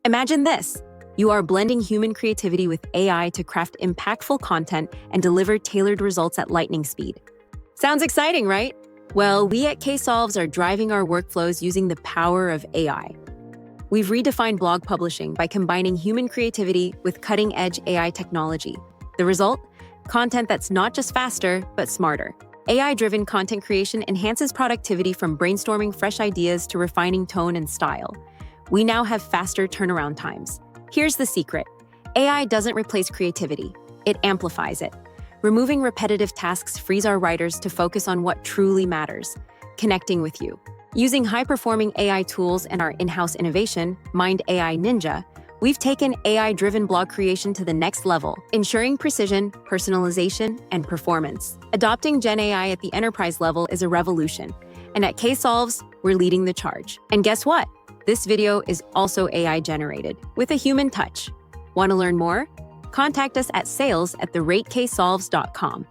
Imagine this. You are blending human creativity with AI to craft impactful content and deliver tailored results at lightning speed. Sounds exciting, right? Well, we at Ksolves are driving our workflows using the power of AI. We've redefined blog publishing by combining human creativity with cutting-edge AI technology. The result? Content that's not just faster, but smarter. AI-driven content creation enhances productivity from brainstorming fresh ideas to refining tone and style. We now have faster turnaround times. Here's the secret. AI doesn't replace creativity. It amplifies it. Removing repetitive tasks frees our writers to focus on what truly matters, connecting with you. Using high-performing AI tools and our in-house innovation, Mind AI Ninja, we've taken AI-driven blog creation to the next level, ensuring precision, personalization, and performance. Adopting Gen AI at the enterprise level is a revolution, and at Ksolves, we're leading the charge. And guess what? This video is also AI-generated, with a human touch. Want to learn more? Contact us at sales@therateksolves.com.